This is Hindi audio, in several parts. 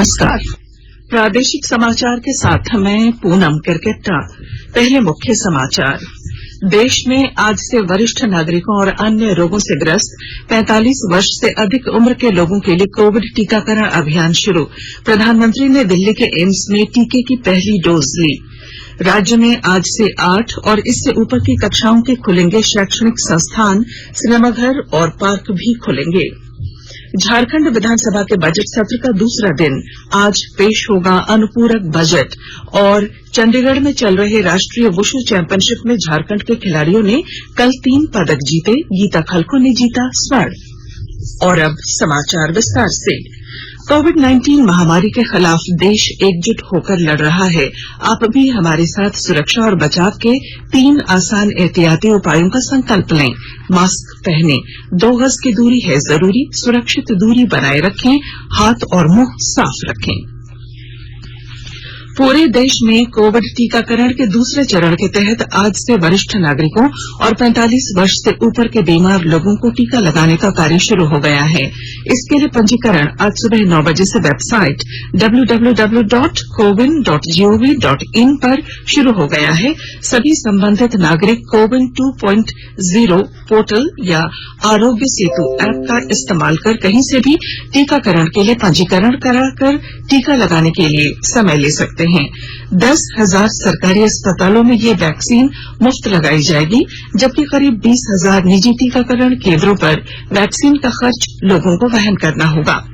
नमस्कार। प्रादेशिक समाचार के साथ मैं पूनम किरकेट्टा। पहले मुख्य समाचार। देश में आज से वरिष्ठ नागरिकों और अन्य रोगों से ग्रस्त 45 वर्ष से अधिक उम्र के लोगों के लिए कोविड टीकाकरण अभियान शुरू। प्रधानमंत्री ने दिल्ली के एम्स में टीके की पहली डोज ली। राज्य में आज से 8 और इससे ऊपर की कक्षाओं के खुलेंगे शैक्षणिक संस्थान, सिनेमाघर और पार्क भी खुलेंगे। झारखंड विधानसभा के बजट सत्र का दूसरा दिन आज पेश होगा अनुपूरक बजट। और चंडीगढ़ में चल रहे राष्ट्रीय वुशु चैंपियनशिप में झारखंड के खिलाड़ियों ने कल 3 पदक जीते। गीता खलखो ने जीता स्वर्ण। और अब समाचार विस्तार से। कोविड-19 महामारी के खिलाफ देश एकजुट होकर लड़ रहा है। आप भी हमारे साथ सुरक्षा और बचाव के 3 आसान एहतियाती उपायों का संकल्प लें। मास्क पहनें, 2 गज की दूरी है जरूरी, सुरक्षित दूरी बनाए रखें, हाथ और मुंह साफ रखें। पूरे देश में कोविड टीकाकरण के दूसरे चरण के तहत आज से वरिष्ठ नागरिकों और 45 वर्ष से ऊपर के बीमार लोगों को टीका लगाने का कार्य शुरू हो गया है। इसके लिए पंजीकरण आज सुबह 9 बजे से वेबसाइट www.cowin.gov.in पर शुरू हो गया है। सभी संबंधित नागरिक कोविन 2.0 पोर्टल या आरोग्य सेतु ऐप का इस्तेमाल कर कहीं से भी टीकाकरण के लिए पंजीकरण कराकर टीका लगाने के लिए समय ले सकते हैं। 10,000 सरकारी अस्पतालों में ये वैक्सीन मुफ्त लगाई जाएगी, जबकि करीब 20,000 निजी टीकाकरण केंद्रों पर वैक्सीन का खर्च लोगों को वहन करना होगा।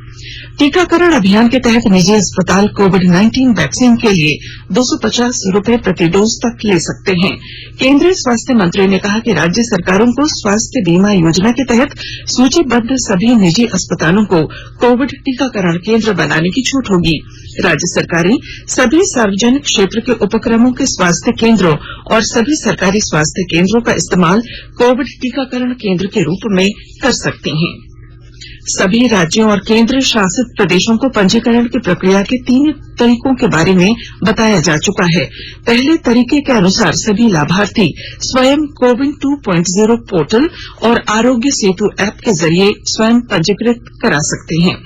टीकाकरण अभियान के तहत निजी अस्पताल कोविड-19 वैक्सीन के लिए 250 रूपये प्रति डोज तक ले सकते हैं। केंद्रीय स्वास्थ्य मंत्री ने कहा कि राज्य सरकारों को स्वास्थ्य बीमा योजना के तहत सूचीबद्ध सभी निजी अस्पतालों को कोविड टीकाकरण केंद्र बनाने की छूट होगी। राज्य सरकारें सभी सार्वजनिक क्षेत्र के उपक्रमों के स्वास्थ्य केंद्रों और सभी सरकारी स्वास्थ्य केंद्रों का इस्तेमाल कोविड टीकाकरण केंद्र के रूप में कर सकती हैं। सभी राज्यों और केंद्र शासित प्रदेशों को पंजीकरण की प्रक्रिया के 3 तरीकों के बारे में बताया जा चुका है। पहले तरीके के अनुसार सभी लाभार्थी स्वयं कोविन 2.0 पोर्टल और आरोग्य सेतु ऐप के जरिए स्वयं पंजीकृत करा सकते हैं।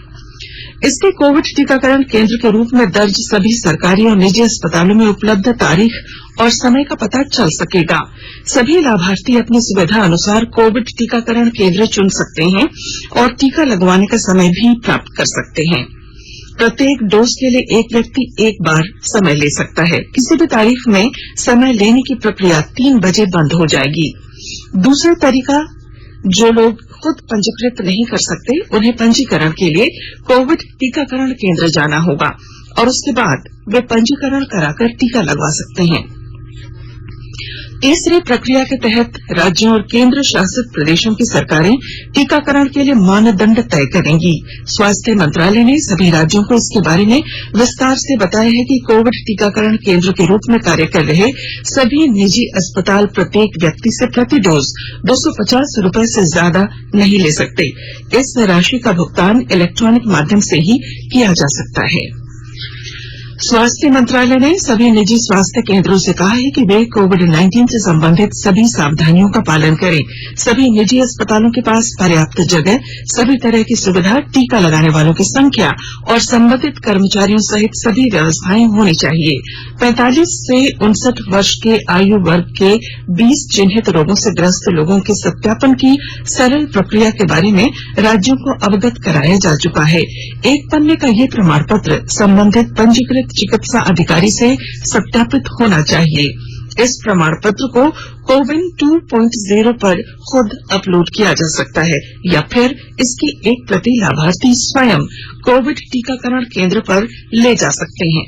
इसके कोविड टीकाकरण केंद्र के रूप में दर्ज सभी सरकारी और निजी अस्पतालों में उपलब्ध तारीख और समय का पता चल सकेगा। सभी लाभार्थी अपनी सुविधा अनुसार कोविड टीकाकरण केंद्र चुन सकते हैं और टीका लगवाने का समय भी प्राप्त कर सकते हैं। प्रत्येक डोज के लिए एक व्यक्ति एक बार समय ले सकता है। किसी भी तारीख में समय लेने की प्रक्रिया 3 बजे बंद हो जाएगी। दूसरा तरीका, जो लोग खुद पंजीकृत नहीं कर सकते उन्हें पंजीकरण के लिए कोविड टीकाकरण केंद्र जाना होगा और उसके बाद वे पंजीकरण कराकर टीका लगवा सकते हैं। तीसरी प्रक्रिया के तहत राज्यों और केंद्र शासित प्रदेशों की सरकारें टीकाकरण के लिए मानदंड तय करेंगी। स्वास्थ्य मंत्रालय ने सभी राज्यों को इसके बारे में विस्तार से बताया है कि कोविड टीकाकरण केंद्र के रूप में कार्य कर रहे सभी निजी अस्पताल प्रत्येक व्यक्ति से प्रति डोज 250 रूपये से ज्यादा नहीं ले सकते। इस राशि का भुगतान इलेक्ट्रॉनिक माध्यम से ही किया जा सकता है। स्वास्थ्य मंत्रालय ने सभी निजी स्वास्थ्य केंद्रों से कहा है कि वे कोविड-19 से संबंधित सभी सावधानियों का पालन करें। सभी निजी अस्पतालों के पास पर्याप्त जगह, सभी तरह की सुविधा, टीका लगाने वालों की संख्या और संबंधित कर्मचारियों सहित सभी व्यवस्थाएं होनी चाहिए। 45 से 59 वर्ष के आयु वर्ग के 20 चिन्हित रोगों से ग्रस्त लोगों के सत्यापन की सरल प्रक्रिया के बारे में राज्यों को अवगत कराया जा चुका है। एक पन्ने का ये प्रमाण पत्र संबंधित पंजीकृत चिकित्सा अधिकारी से सत्यापित होना चाहिए। इस प्रमाण पत्र को कोविन 2.0 पर खुद अपलोड किया जा सकता है या फिर इसकी एक प्रति लाभार्थी स्वयं कोविड टीकाकरण केंद्र पर ले जा सकते हैं।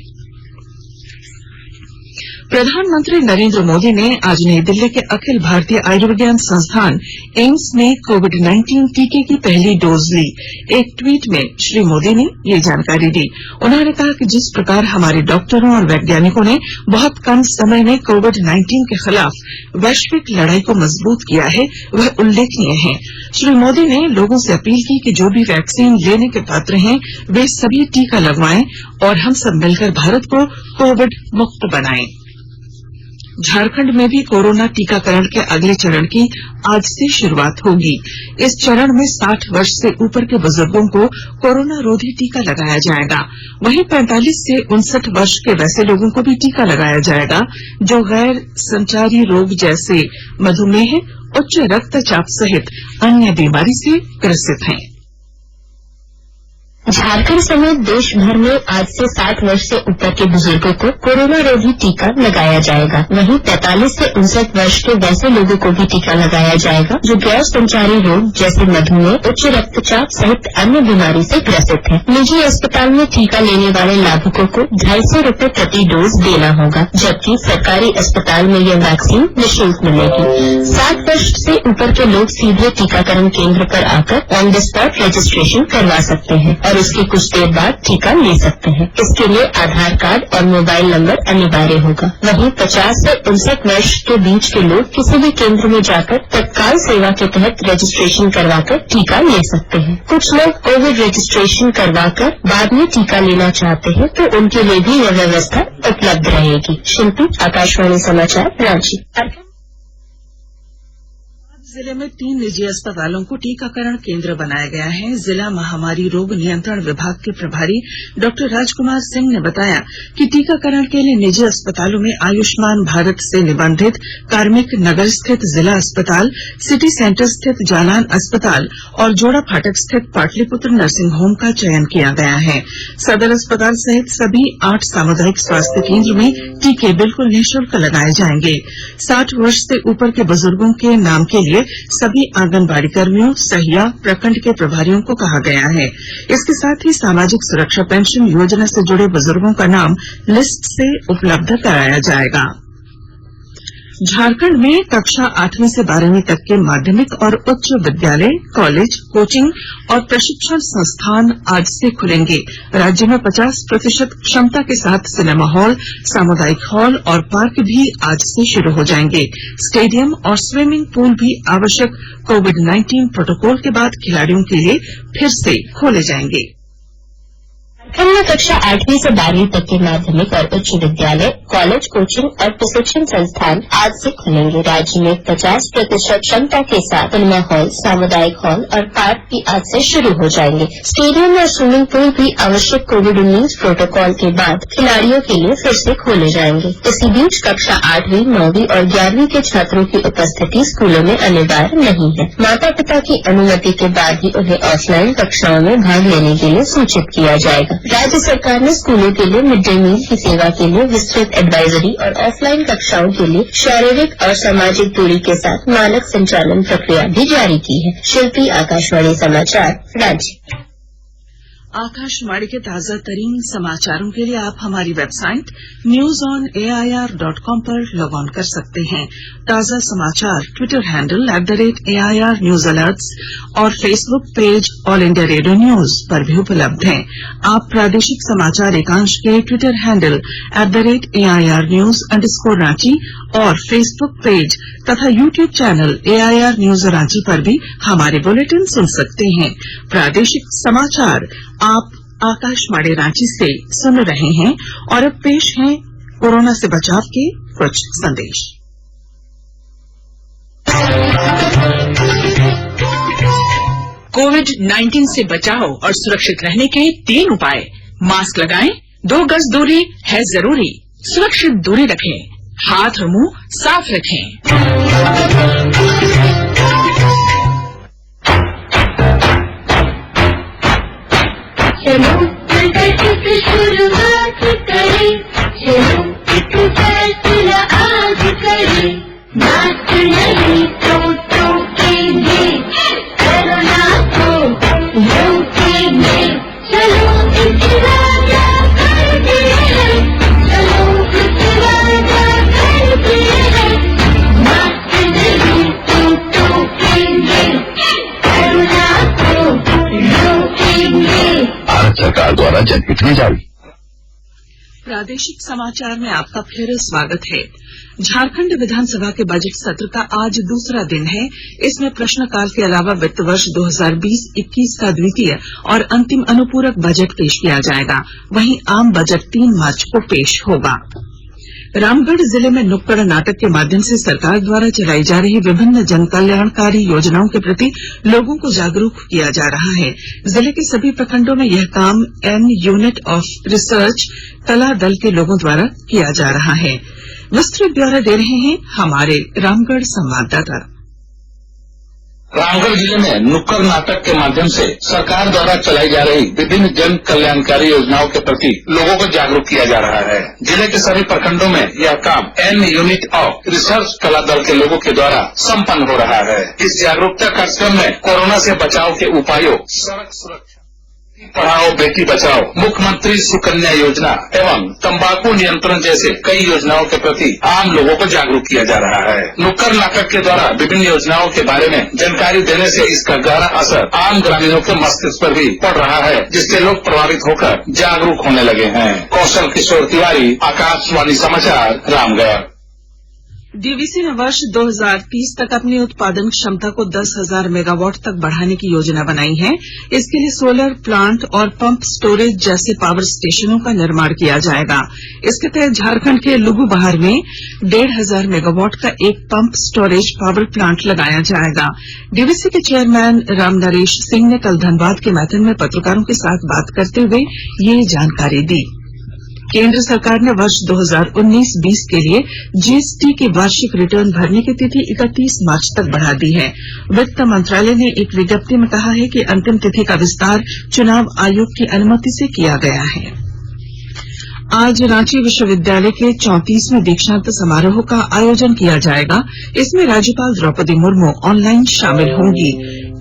प्रधानमंत्री नरेंद्र मोदी ने आज नई दिल्ली के अखिल भारतीय आयुर्विज्ञान संस्थान एम्स में कोविड-19 टीके की पहली डोज ली। एक ट्वीट में श्री मोदी ने ये जानकारी दी। उन्होंने कहा कि जिस प्रकार हमारे डॉक्टरों और वैज्ञानिकों ने बहुत कम समय में कोविड-19 के खिलाफ वैश्विक लड़ाई को मजबूत किया है, वह उल्लेखनीय है। श्री मोदी ने लोगों से अपील की कि जो भी वैक्सीन लेने के पात्र हैं वे सभी टीका लगवाएं और हम सब मिलकर भारत को कोविड मुक्त बनाएं। झारखंड में भी कोरोना टीकाकरण के अगले चरण की आज से शुरुआत होगी। इस चरण में 60 वर्ष से ऊपर के बुजुर्गों को कोरोना रोधी टीका लगाया जाएगा। वहीं 45 से 59 वर्ष के वैसे लोगों को भी टीका लगाया जाएगा जो गैर संचारी रोग जैसे मधुमेह, उच्च रक्तचाप सहित अन्य बीमारी से ग्रसित हैं। झारखंड समेत देश भर में आज से 60 वर्ष से ऊपर के बुजुर्गों को कोरोना रोधी टीका लगाया जाएगा। वहीं 45 से 59 वर्ष के वैसे लोगों को भी टीका लगाया जाएगा जो गैर संचारी रोग जैसे मधुमेह, उच्च रक्तचाप सहित अन्य बीमारी से ग्रसित हैं। निजी अस्पताल में टीका लेने वाले लाभुकों को 250 रूपये प्रति डोज देना होगा, जबकि सरकारी अस्पताल में यह वैक्सीन निःशुल्क मिलेगी। 60 वर्ष से ऊपर के लोग सीधे टीकाकरण केंद्र पर आकर ऑन द स्पॉट रजिस्ट्रेशन करवा सकते हैं और उसके कुछ देर बाद टीका ले सकते हैं। इसके लिए आधार कार्ड और मोबाइल नंबर अनिवार्य होगा। वहीं 50 से 59 वर्ष के बीच के लोग किसी भी केंद्र में जाकर तत्काल सेवा के तहत रजिस्ट्रेशन करवाकर टीका ले सकते हैं। कुछ लोग कोविड रजिस्ट्रेशन करवाकर बाद में टीका लेना चाहते हैं तो उनके लिए भी यह व्यवस्था उपलब्ध रहेगी। शिल्पी, आकाशवाणी समाचार, रांची। जिले में 3 निजी अस्पतालों को टीकाकरण केंद्र बनाया गया है। जिला महामारी रोग नियंत्रण विभाग के प्रभारी डॉक्टर राजकुमार सिंह ने बताया कि टीकाकरण के लिए निजी अस्पतालों में आयुष्मान भारत से निबंधित कार्मिक नगर स्थित जिला अस्पताल, सिटी सेंटर स्थित जालान अस्पताल और जोड़ा फाटक स्थित पाटलिपुत्र नर्सिंग होम का चयन किया गया है। सदर अस्पताल सहित सभी 8 सामुदायिक स्वास्थ्य केंद्र में टीके बिल्कुल निःशुल्क लगाए जाएंगे। 60 वर्ष से ऊपर के बुजुर्गों के नाम के लिए सभी आंगनबाड़ी कर्मियों, सहिया, प्रखंड के प्रभारियों को कहा गया है। इसके साथ ही सामाजिक सुरक्षा पेंशन योजना से जुड़े बुजुर्गों का नाम लिस्ट से उपलब्ध कराया जाएगा। झारखंड में कक्षा 8वीं से 12वीं तक के माध्यमिक और उच्च विद्यालय, कॉलेज, कोचिंग और प्रशिक्षण संस्थान आज से खुलेंगे। राज्य में 50% क्षमता के साथ सिनेमा हॉल, सामुदायिक हॉल और पार्क भी आज से शुरू हो जाएंगे। स्टेडियम और स्विमिंग पूल भी आवश्यक कोविड-19 प्रोटोकॉल के बाद खिलाड़ियों के लिए फिर से खोले जाएंगे। झारखंड में कक्षा 8वीं से 12वीं तक के माध्यमिक और उच्च विद्यालय, कॉलेज, कोचिंग और प्रशिक्षण संस्थान आज से खुलेंगे। राज्य में 50% क्षमता के साथ सिनेमा हॉल, सामुदायिक हॉल और पार्क भी आज से शुरू हो जाएंगे। स्टेडियम और स्विमिंग पूल भी आवश्यक कोविड-19 प्रोटोकॉल के बाद खिलाड़ियों के लिए फिर से खोले जाएंगे। इसी बीच कक्षा 8वीं, 9वीं और 11वीं के छात्रों की उपस्थिति स्कूलों में अनिवार्य नहीं है। माता पिता की अनुमति के बाद ही उन्हें ऑफलाइन कक्षाओं में भाग लेने के लिए सूचित किया जाएगा। राज्य सरकार ने स्कूलों के लिए मिड डे मील की सेवा के लिए विस्तृत एडवाइजरी और ऑफलाइन कक्षाओं के लिए शारीरिक और सामाजिक दूरी के साथ मानक संचालन प्रक्रिया भी जारी की है। शिल्पी, आकाशवाणी समाचार, रांची। आकाशवाणी के ताजा तरीन समाचारों के लिए आप हमारी वेबसाइट newsonair.com पर लॉग ऑन कर सकते हैं। ताजा समाचार Twitter handle @AIR News Alerts और Facebook page all India radio news पर भी उपलब्ध हैं। आप प्रादेशिक समाचार एकांश के ट्विटर हैंडल @AIR News_Ranchi और फेसबुक पेज तथा YouTube channel AIR News Ranchi पर भी हमारे बुलेटिन सुन सकते हैं। प्रादेशिक समाचार आप आकाशवाणी रांची से सुन रहे हैं और अब पेश हैं कोरोना से बचाव के कुछ संदेश। कोविड-19 से बचाव और सुरक्षित रहने के 3 उपाय। मास्क लगाएं, 2 गज दूरी है जरूरी, सुरक्षित दूरी रखें, हाथ और मुंह साफ रखें। चलो मिलकर शुरुआत करें, चलो एक फैसला आज करें। मास्क नहीं तो केंगे, कोरोना को रोकेंगे। चलो एक वादा करते हैं, चलो एक वादा करते हैं। मास्क नहीं तो केंगे, कोरोना को रोकेंगे। भारत सरकार द्वारा जनहित में जारी। प्रादेशिक समाचार में आपका फिर स्वागत है। झारखंड विधानसभा के बजट सत्र का आज दूसरा दिन है। इसमें प्रश्नकाल के अलावा वित्त वर्ष 2020-21 का द्वितीय और अंतिम अनुपूरक बजट पेश किया जाएगा। वहीं आम बजट 3 मार्च को पेश होगा। रामगढ़ जिले में नुक्कड़ नाटक के माध्यम से सरकार द्वारा चलाई जा रही विभिन्न जन कल्याणकारी योजनाओं के प्रति लोगों को जागरूक किया जा रहा है। जिले के सभी प्रखंडों में यह काम एन यूनिट ऑफ रिसर्च कला दल के लोगों द्वारा किया जा रहा है। विस्तृत ब्यौरा दे रहे हैं हमारे रामगढ़ संवाददाता। रामगढ़ जिले में नुक्कड़ नाटक के माध्यम से सरकार द्वारा चलाई जा रही विभिन्न जन कल्याणकारी योजनाओं के प्रति लोगों को जागरूक किया जा रहा है। जिले के सभी प्रखंडों में यह काम एन यूनिट ऑफ रिसर्च कला दल के लोगों के द्वारा संपन्न हो रहा है। इस जागरूकता कार्यक्रम में कोरोना से बचाव के उपायों, सड़क सुरक्षा, पढ़ाओ बेटी बचाओ, मुख्यमंत्री सुकन्या योजना एवं तंबाकू नियंत्रण जैसे कई योजनाओं के प्रति आम लोगों को जागरूक किया जा रहा है। नुक्कड़ नाटक के द्वारा विभिन्न योजनाओं के बारे में जानकारी देने से इसका गहरा असर आम ग्रामीणों के मस्तिष्क पर भी पड़ रहा है, जिससे लोग प्रभावित होकर जागरूक होने लगे हैं। कौशल किशोर तिवारी, आकाशवाणी समाचार, रामगढ़। डीवीसी ने वर्ष 2030 तक अपनी उत्पादन क्षमता को 10,000 मेगावाट तक बढ़ाने की योजना बनाई है। इसके लिए सोलर प्लांट और पंप स्टोरेज जैसे पावर स्टेशनों का निर्माण किया जाएगा। इसके तहत झारखंड के लुगुबहार में 1,500 मेगावाट का एक पंप स्टोरेज पावर प्लांट लगाया जाएगा। डीवीसी के चेयरमैन रामनरेश सिंह ने कल धनबाद के मैथन में पत्रकारों के साथ बात करते हुए ये जानकारी दी। केंद्र सरकार ने वर्ष 2019-20 के लिए जीएसटी की वार्षिक रिटर्न भरने की तिथि 31 मार्च तक बढ़ा दी है। वित्त मंत्रालय ने एक विज्ञप्ति में कहा है कि अंतिम तिथि का विस्तार चुनाव आयोग की अनुमति से किया गया है। आज रांची विश्वविद्यालय के 34वें दीक्षांत समारोह का आयोजन किया जाएगा। इसमें राज्यपाल द्रौपदी मुर्मू ऑनलाइन शामिल होंगी।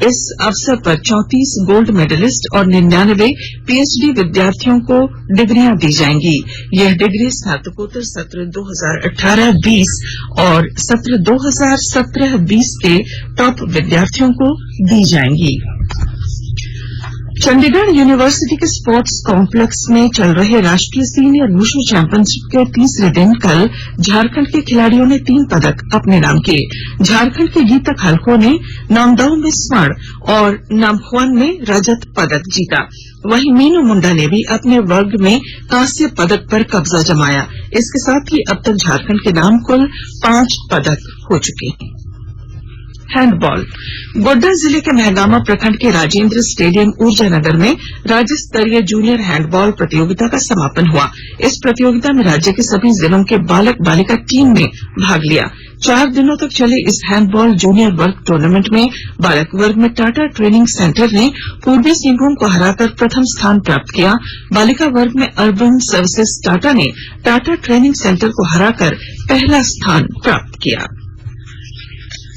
इस अवसर पर 34 गोल्ड मेडलिस्ट और 99 पीएचडी विद्यार्थियों को डिग्रियां दी जाएंगी। यह डिग्री स्नातकोत्तर सत्र 2018-20 और सत्र 2017-20 के टॉप विद्यार्थियों को दी जाएंगी। चंडीगढ़ यूनिवर्सिटी के स्पोर्ट्स कॉम्प्लेक्स में चल रहे राष्ट्रीय सीनियर वुशु चैंपियनशिप के तीसरे दिन कल झारखंड के खिलाड़ियों ने 3 पदक अपने नाम किए। झारखंड के गीता खालको ने नामदाउ में स्वर्ण और नामख्वान में रजत पदक जीता। वहीं मीनू मुंडा ने भी अपने वर्ग में कांस्य पदक पर कब्जा जमाया। इसके साथ ही अब तक झारखंड के नाम कुल 5 पदक हो चुके हैं। हैंडबॉल। गोड्डा जिले के महगामा प्रखंड के राजेंद्र स्टेडियम ऊर्जानगर में राज्य स्तरीय जूनियर हैंडबॉल प्रतियोगिता का समापन हुआ। इस प्रतियोगिता में राज्य के सभी जिलों के बालक बालिका टीम ने भाग लिया। 4 दिनों तक चले इस हैंडबॉल जूनियर वर्ग टूर्नामेंट में बालक वर्ग में टाटा ट्रेनिंग सेंटर ने पूर्वी सिंहभूम को हराकर प्रथम स्थान प्राप्त किया। बालिका वर्ग में अर्बन सर्विसेज टाटा ने टाटा ट्रेनिंग सेंटर को हराकर पहला स्थान प्राप्त किया।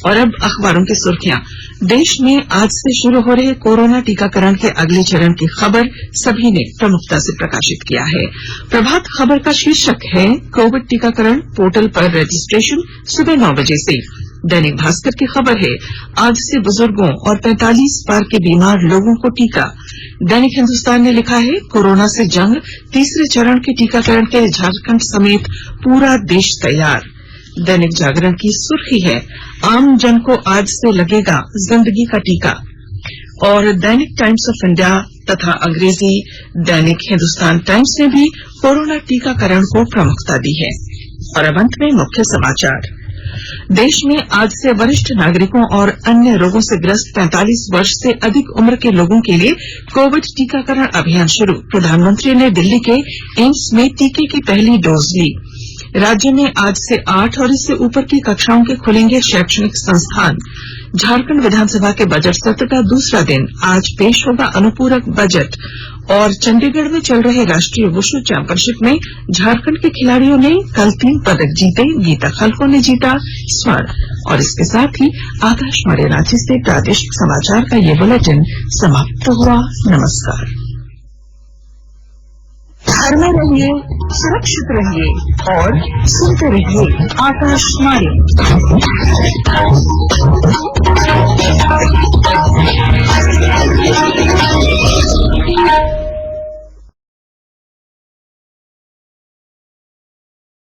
और अब अखबारों की सुर्खियां। देश में आज से शुरू हो रहे कोरोना टीकाकरण के अगले चरण की खबर सभी ने प्रमुखता से प्रकाशित किया है। प्रभात खबर का शीर्षक है कोविड टीकाकरण पोर्टल पर रजिस्ट्रेशन सुबह 9 बजे से। दैनिक भास्कर की खबर है आज से बुजुर्गों और 45 पार के बीमार लोगों को टीका। दैनिक हिंदुस्तान ने लिखा है कोरोना से जंग, तीसरे चरण के टीकाकरण के लिए झारखंड समेत पूरा देश तैयार। दैनिक जागरण की सुर्खी है आम जन को आज से लगेगा जिंदगी का टीका। और दैनिक टाइम्स ऑफ इंडिया तथा अंग्रेजी दैनिक हिंदुस्तान टाइम्स ने भी कोरोना टीकाकरण को प्रमुखता दी है। और अब अंत में मुख्य समाचार। देश में आज से वरिष्ठ नागरिकों और अन्य रोगों से ग्रस्त 45 वर्ष से अधिक उम्र के लोगों के लिए कोविड टीकाकरण अभियान शुरू। प्रधानमंत्री ने दिल्ली के एम्स में टीके की पहली डोज ली। राज्य में आज से 8 और इससे ऊपर की कक्षाओं के खुलेंगे शैक्षणिक संस्थान। झारखंड विधानसभा के बजट सत्र का दूसरा दिन आज पेश होगा अनुपूरक बजट। और चंडीगढ़ में चल रहे राष्ट्रीय वुशु चैंपियनशिप में झारखंड के खिलाड़ियों ने कल 3 पदक जीते। गीता खलको ने जीता स्वर्ण। और इसके साथ ही आकाशवाणी रांची से प्रादेशिक समाचार का ये बुलेटिन समाप्त हुआ। नमस्कार। घर में रहिए, सुरक्षित रहिए और सुनते रहिए आकाशवाणी।